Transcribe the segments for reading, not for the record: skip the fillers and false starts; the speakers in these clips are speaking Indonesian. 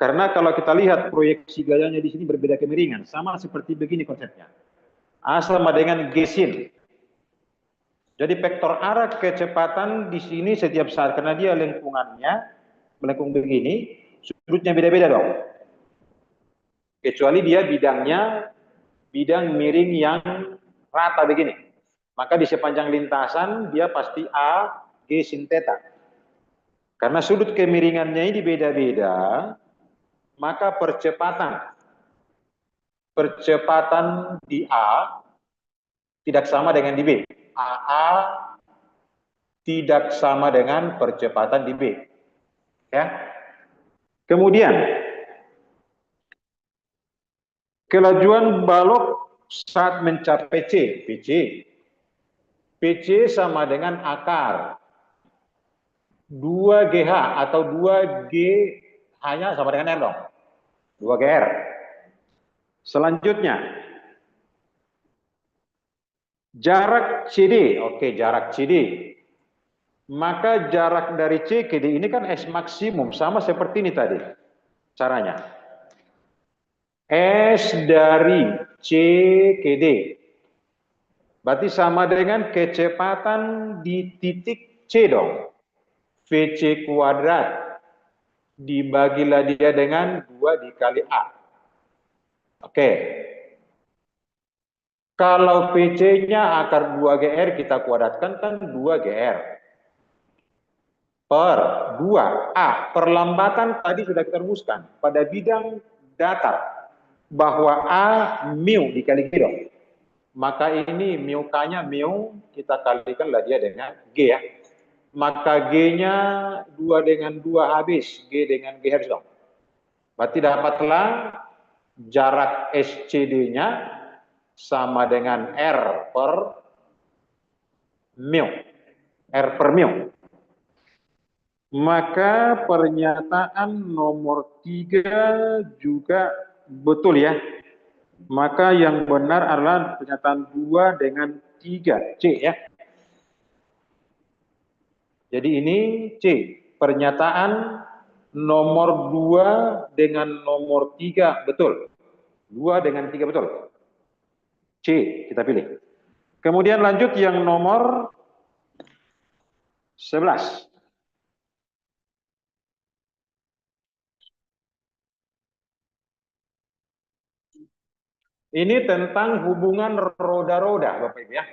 Karena kalau kita lihat proyeksi gayanya di sini berbeda kemiringan, sama seperti begini konsepnya. A sama dengan G sin. Jadi vektor arah kecepatan di sini setiap saat, karena dia lengkungannya melengkung begini, sudutnya beda-beda dong. Kecuali dia bidang miring yang rata begini. Maka di sepanjang lintasan dia pasti A, G sin theta. Karena sudut kemiringannya ini beda-beda, maka percepatan di A tidak sama dengan di B. AA tidak sama dengan percepatan di B. Ya. Kemudian kelajuan balok saat mencapai PC sama dengan akar 2GH atau 2G hanya sama dengan R dong. 2GR. Selanjutnya jarak CD. Oke, jarak CD. Maka jarak dari C ke D ini kan S maksimum, sama seperti ini tadi caranya. S dari C ke D. Berarti sama dengan kecepatan di titik C dong. VC kuadrat. Dibagilah dia dengan 2 dikali A. Oke. Kalau VC-nya akar 2GR kita kuadratkan kan 2GR. Per 2A. Perlambatan tadi sudah kita rumuskan pada bidang datar bahwa A mu dikali G dong. Maka ini mu K-nya mu kita kalikanlah dia dengan G ya. Maka G-nya 2 dengan 2 habis, G dengan G habis dong. Berarti dapatlah jarak SCD-nya sama dengan R per mu. R per mu. Maka pernyataan nomor 3 juga betul ya. Maka yang benar adalah pernyataan 2 dengan 3, C ya. Jadi ini C, pernyataan nomor 2 dengan nomor 3 betul. 2 dengan 3 betul. C kita pilih. Kemudian lanjut yang nomor 11. Ini tentang hubungan roda-roda, Bapak Ibu ya.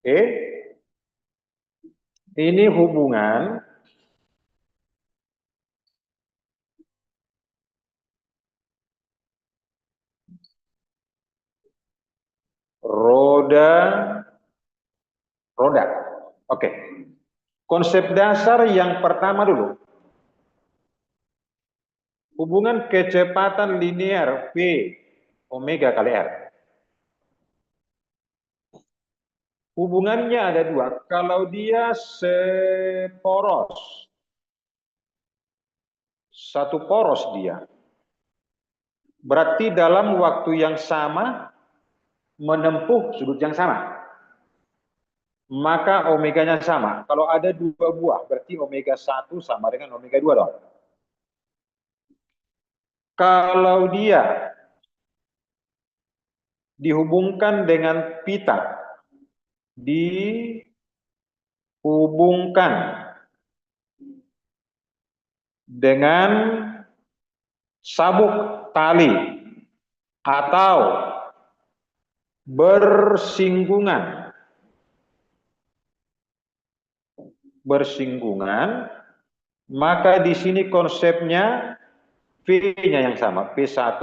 Oke. Ini hubungan roda. Oke. Konsep dasar yang pertama dulu. Hubungan kecepatan linear V omega kali R. Hubungannya ada 2. Kalau dia seporos, satu poros dia, berarti dalam waktu yang sama menempuh sudut yang sama. Maka omeganya sama. Kalau ada 2 buah, berarti omega 1 sama dengan omega 2 dong. Kalau dia dihubungkan dengan pita, dihubungkan dengan sabuk tali atau bersinggungan, maka di sini konsepnya V-nya yang sama, P1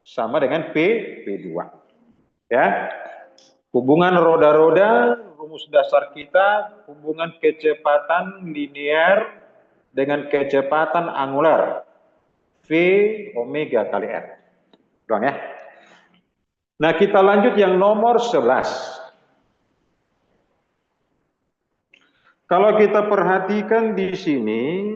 sama dengan P2. Ya. Hubungan roda-roda, rumus dasar kita, hubungan kecepatan linear dengan kecepatan angular. V omega kali R. Doang ya. Nah, kita lanjut yang nomor 11. Kalau kita perhatikan di sini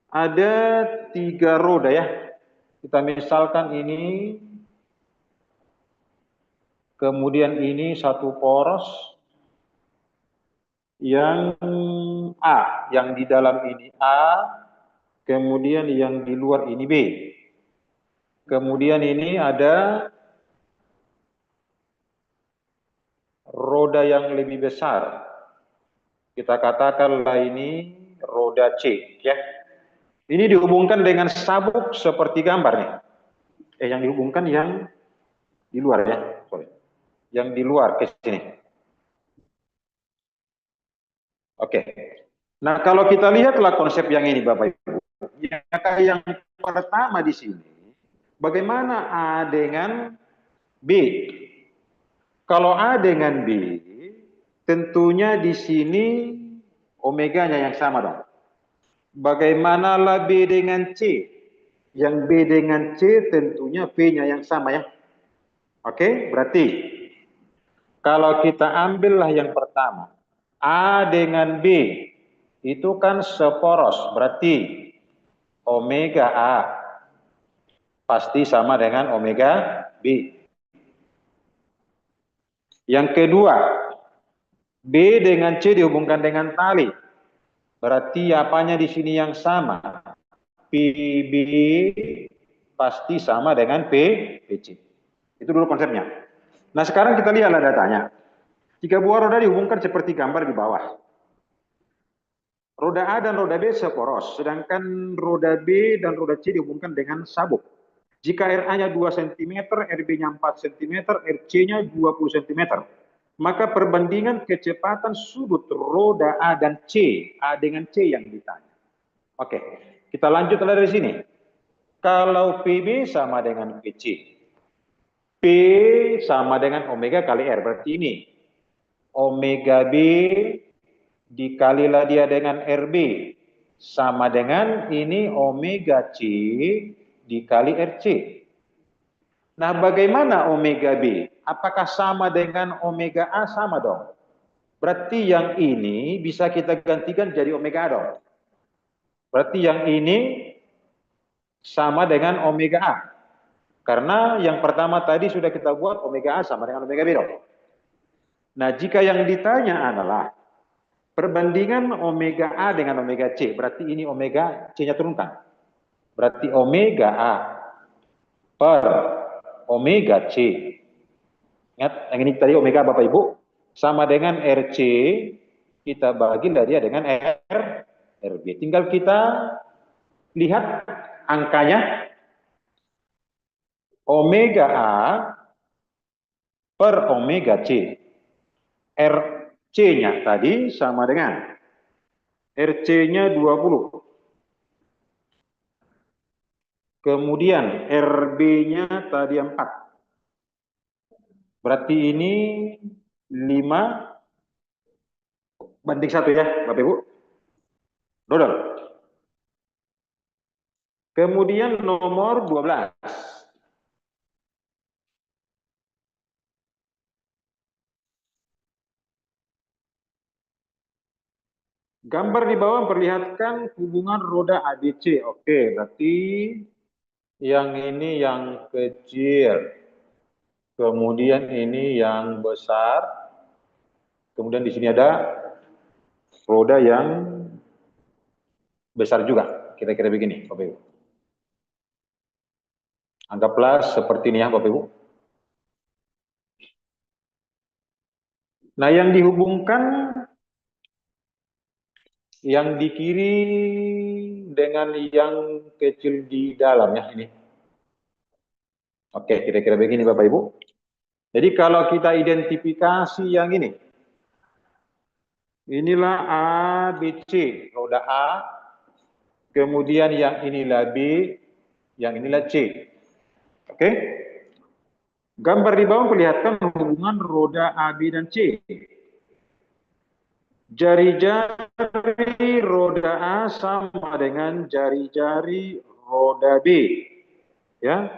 ada 3 roda ya. Kita misalkan ini, kemudian ini satu poros yang hubung A, yang di dalam ini A, kemudian yang di luar ini B. Kemudian ini ada roda yang lebih besar. Kita katakanlah ini roda C, ya. Ini dihubungkan dengan sabuk seperti gambar nih. Yang dihubungkan yang di luar ya, sorry. Yang di luar ke sini. Oke. Nah, kalau kita lihatlah konsep yang ini Bapak Ibu. Yang pertama di sini, bagaimana A dengan B? Kalau A dengan B, tentunya di sini omeganya yang sama dong. Bagaimana lah B dengan C? Yang B dengan C tentunya P-nya yang sama ya. Oke, berarti kalau kita ambillah yang pertama, A dengan B, itu kan seporos, berarti omega A pasti sama dengan omega B. Yang kedua, B dengan C dihubungkan dengan tali. Berarti apanya di sini yang sama? PB pasti sama dengan PC. Itu dulu konsepnya. Nah, sekarang kita lihatlah datanya. 3 buah roda dihubungkan seperti gambar di bawah. Roda A dan roda B seporos, sedangkan roda B dan roda C dihubungkan dengan sabuk. Jika RA-nya 2 cm, RB-nya 4 cm, RC-nya 20 cm, maka perbandingan kecepatan sudut roda A dan C, A dengan C yang ditanya. Oke, kita lanjut dari sini. Kalau PB sama dengan PC, P sama dengan omega kali R, berarti ini omega B dikalilah dia dengan RB sama dengan ini omega C dikali RC. Nah, bagaimana omega B? Apakah sama dengan omega A? Sama dong. Berarti yang ini bisa kita gantikan jadi omega A dong. Berarti yang ini sama dengan omega A. Karena yang pertama tadi sudah kita buat omega A sama dengan omega B dong. Nah, jika yang ditanya adalah perbandingan omega A dengan omega C, berarti ini omega C-nya turunkan. Berarti omega A per omega C. Ingat, yang ini tadi omega Bapak Ibu, sama dengan RC, kita bagilah dia dengan RB. Tinggal kita lihat angkanya, omega A per omega C. RC-nya tadi sama dengan RC-nya 20. Kemudian RB-nya tadi 4. Berarti ini 5 banding 1 ya, Bapak Ibu. Dodol. Kemudian nomor 12. Gambar di bawah memperlihatkan hubungan roda ABC. Oke, berarti yang ini yang kecil. Kemudian ini yang besar. Kemudian di sini ada roda yang besar juga. Kira-kira begini, Bapak Ibu. Anggaplah seperti ini ya, Bapak Ibu. Nah, yang dihubungkan yang di kiri dengan yang kecil di dalam ya ini. Oke, kira-kira begini Bapak Ibu. Jadi kalau kita identifikasi yang ini. Inilah A, B, C, roda A. Kemudian yang inilah B, yang inilah C. Oke. Gambar di bawah memperlihatkan hubungan roda A, B, dan C. Jari-jari roda A sama dengan jari-jari roda B. Ya.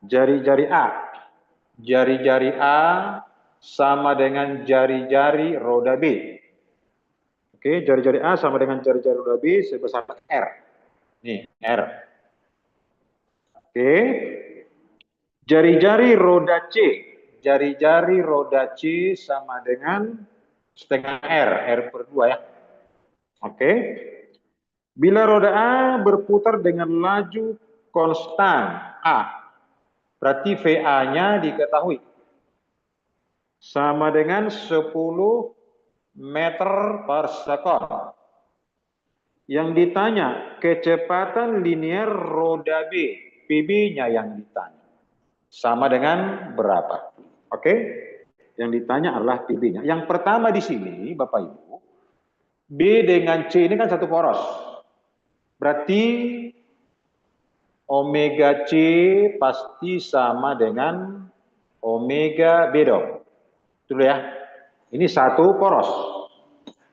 Jari-jari A. Jari-jari A sama dengan jari-jari roda B. Oke, jari-jari A sama dengan jari-jari roda B sebesar R. Nih, R. Oke. Jari-jari roda C. Jari-jari roda C sama dengan setengah R. R per 2 ya. Oke. Bila roda A berputar dengan laju konstan A, berarti VA-nya diketahui sama dengan 10 meter per sekon. Yang ditanya kecepatan linear roda B, PB-nya yang ditanya. Sama dengan berapa? Oke? Yang ditanya adalah PB-nya. Yang pertama di sini, Bapak Ibu, B dengan C ini kan satu poros. Berarti omega C pasti sama dengan omega B dong. Dulu ya. Ini satu poros.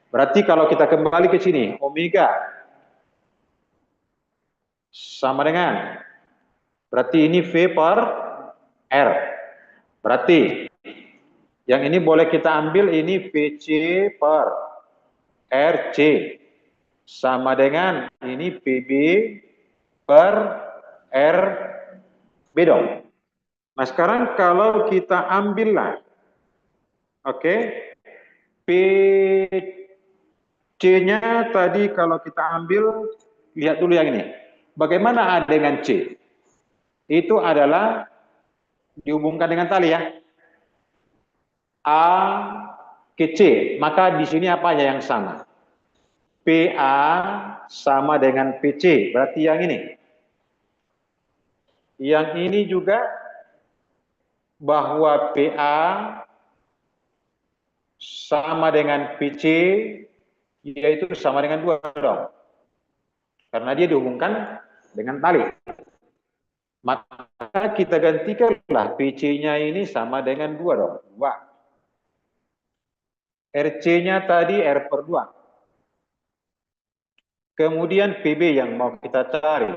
Berarti kalau kita kembali ke sini, omega sama dengan, berarti ini V per R. Berarti yang ini boleh kita ambil ini VC per RC. Sama dengan ini PB per RB dong. Nah sekarang kalau kita ambillah, oke, PC-nya tadi kalau kita ambil, lihat dulu yang ini. Bagaimana A dengan C? Itu adalah dihubungkan dengan tali ya. A ke C, maka di sini apanya yang sama? PA sama dengan PC, berarti yang ini. Yang ini juga bahwa PA sama dengan PC, yaitu sama dengan 2 dong. Karena dia dihubungkan dengan tali. Maka kita gantikanlah PC-nya ini sama dengan 2 dong. 2. RC-nya tadi R per 2. Kemudian PB yang mau kita cari.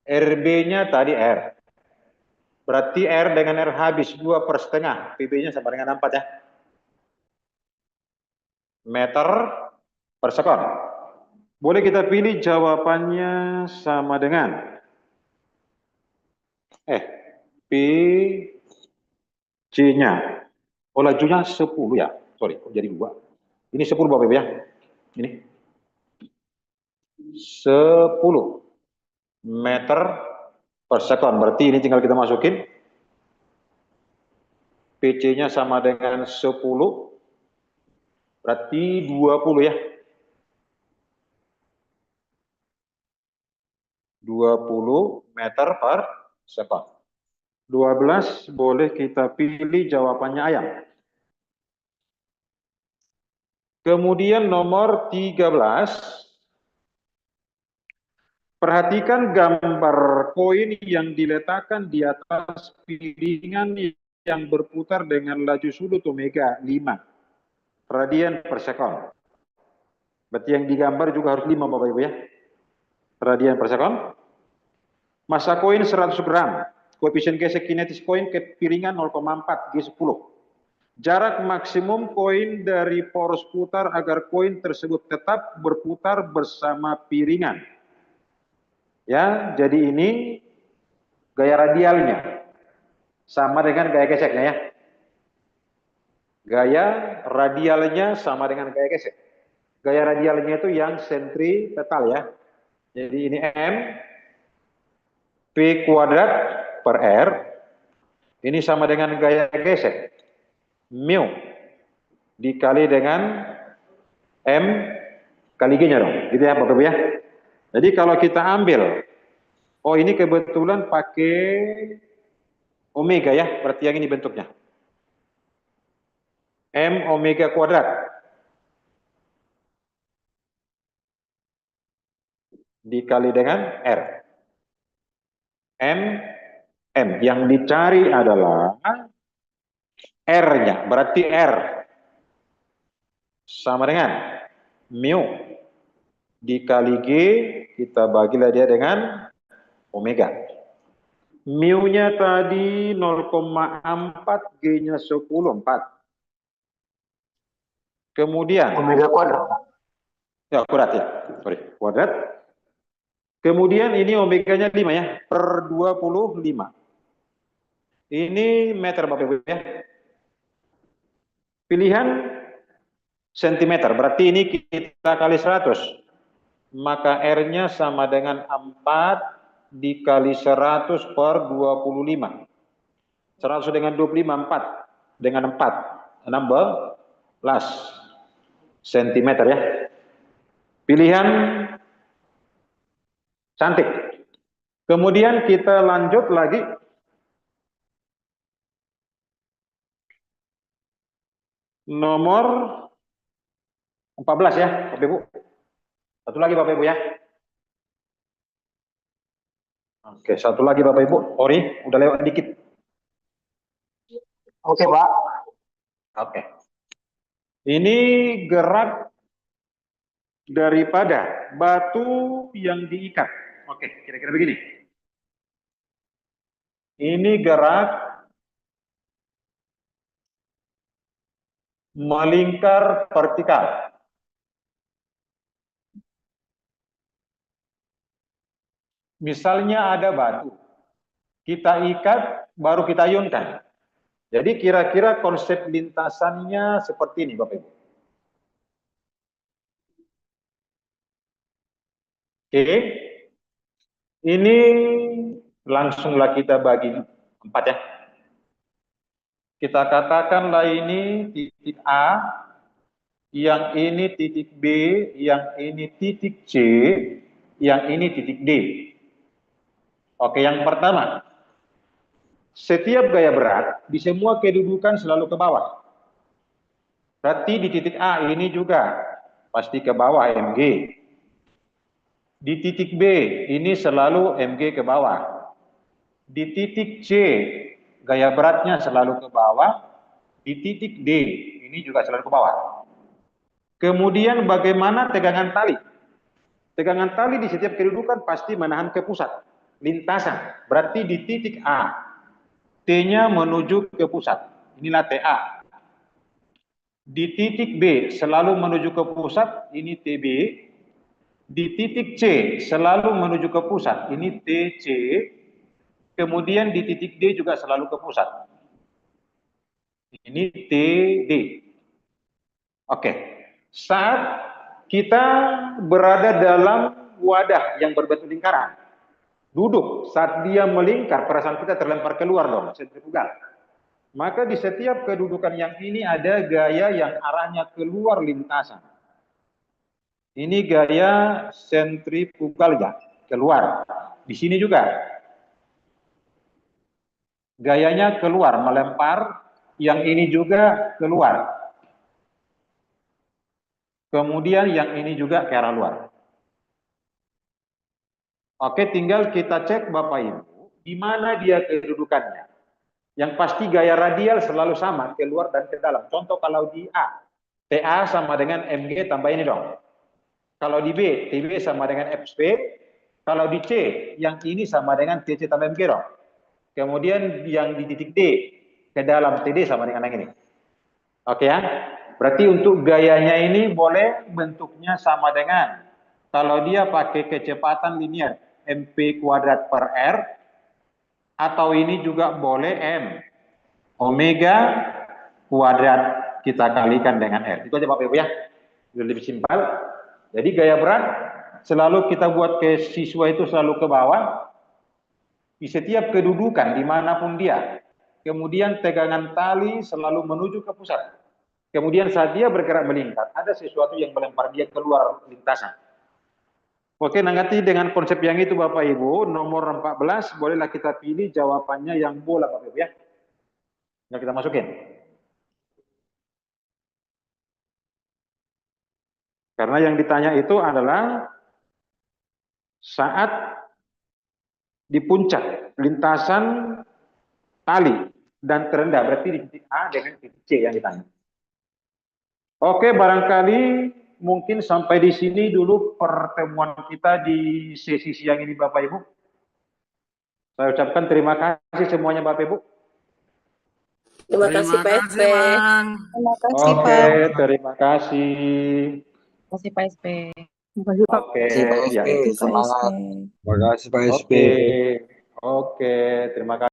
RB-nya tadi R. Berarti R dengan R habis 2/2. PB-nya sama dengan 4 ya. Meter per sekon. Boleh kita pilih jawabannya sama dengan PC-nya. Oh lajunya 10 ya. Sorry, kok jadi 2. Ini 10 Bapak Ibu ya. Ini 10 meter per sekon. Berarti ini tinggal kita masukin. PC-nya sama dengan 10. Berarti 20 ya. 20 meter per sekon. 12 boleh kita pilih jawabannya ayam. Kemudian nomor 13. Perhatikan gambar koin yang diletakkan di atas piringan yang berputar dengan laju sudut omega 5 radian per sekon. Berarti yang digambar juga harus 5 Bapak Ibu ya. Radian per sekon. Masa koin 100 gram. Koefisien gesek kinetis koin ke piringan 0,4 G10. Jarak maksimum koin dari poros putar agar koin tersebut tetap berputar bersama piringan. Ya, jadi ini gaya radialnya sama dengan gaya geseknya ya. Gaya radialnya sama dengan gaya gesek. Gaya radialnya itu yang sentripetal ya. Jadi ini M P kuadrat per R. Ini sama dengan gaya gesek. Mu dikali dengan M kali G-nya dong. Gitu ya Bapak Ibu ya. Jadi kalau kita ambil, oh ini kebetulan pakai omega ya, berarti yang ini bentuknya. M omega kuadrat dikali dengan R. M yang dicari adalah R-nya, berarti R sama dengan mu dikali G, kita bagilah dia dengan omega. Mu-nya tadi 0,4, G-nya 10, 4. Kemudian omega kuadrat. Ya, kuadrat ya. Sorry, kuadrat. Kemudian ini omeganya 5 ya, per 25. Ini meter Bapak Ibu ya. Pilihan cm. Berarti ini kita kali 100. Maka R-nya sama dengan 4 dikali 100 per 25. 100 dengan 25, 4. Dengan 4, 16 cm ya. Pilihan cantik. Kemudian kita lanjut lagi. Nomor 14 ya, Bapak Ibu. Satu lagi Bapak Ibu ya. Oke, satu lagi Bapak Ibu. Ori, udah lewat dikit. Oke, Pak. Oke. Ini gerak daripada batu yang diikat. Oke, kira-kira begini. Ini gerak melingkar vertikal. Misalnya ada batu, kita ikat, baru kita ayunkan. Jadi kira-kira konsep lintasannya seperti ini, Bapak Ibu. Oke, ini langsunglah kita bagi 4 ya. Kita katakanlah ini titik A, yang ini titik B, yang ini titik C, yang ini titik D. Oke, yang pertama, setiap gaya berat di semua kedudukan selalu ke bawah. Berarti di titik A ini juga pasti ke bawah mg. Di titik B ini selalu mg ke bawah. Di titik C gaya beratnya selalu ke bawah. Di titik D ini juga selalu ke bawah. Kemudian bagaimana tegangan tali? Tegangan tali di setiap kedudukan pasti menahan ke pusat. Lintasan. Berarti di titik A, T-nya menuju ke pusat. Inilah TA. Di titik B selalu menuju ke pusat. Ini TB. Di titik C selalu menuju ke pusat. Ini TC. Kemudian di titik D juga selalu ke pusat. Ini TD. Oke. Saat kita berada dalam wadah yang berbentuk lingkaran, duduk, saat dia melingkar, perasaan kita terlempar keluar dong, sentrifugal. Maka di setiap kedudukan yang ini ada gaya yang arahnya keluar lintasan. Ini gaya sentrifugal ya, keluar. Di sini juga. Gayanya keluar, melempar. Yang ini juga keluar. Kemudian yang ini juga ke arah luar. Oke, tinggal kita cek Bapak Ibu, di mana dia kedudukannya. Yang pasti gaya radial selalu sama, keluar dan ke dalam. Contoh kalau di A, TA sama dengan MG tambah ini dong. Kalau di B, TB sama dengan FSP. Kalau di C, yang ini sama dengan TC tambah MG dong. Kemudian yang di titik D, ke dalam TD sama dengan yang ini. Oke ya? Berarti untuk gayanya ini boleh bentuknya sama dengan, kalau dia pakai kecepatan linear, MP kuadrat per R, atau ini juga boleh M. Omega kuadrat kita kalikan dengan R. Itu aja Bapak Ibu ya. Lebih simpel. Jadi gaya berat selalu kita buat ke siswa itu selalu ke bawah. Di setiap kedudukan dimanapun dia. Kemudian tegangan tali selalu menuju ke pusat. Kemudian saat dia bergerak melingkar, ada sesuatu yang melempar dia keluar lintasan. Oke, nanti dengan konsep yang itu Bapak Ibu, nomor 14, bolehlah kita pilih jawabannya yang bola Bapak Ibu ya. Yang kita masukin. Karena yang ditanya itu adalah saat di puncak lintasan tali dan terendah, berarti di titik A dengan titik C yang ditanya. Oke, barangkali mungkin sampai di sini dulu pertemuan kita di sesi siang ini Bapak Ibu. Saya ucapkan terima kasih semuanya Bapak Ibu. Terima kasih Pak SP. Terima kasih Oke, Pak. terima kasih. Terima kasih Pak SP. Terima kasih Pak. Oke, ya. Semangat. Terima kasih Pak SP. Oke, oke, terima kasih.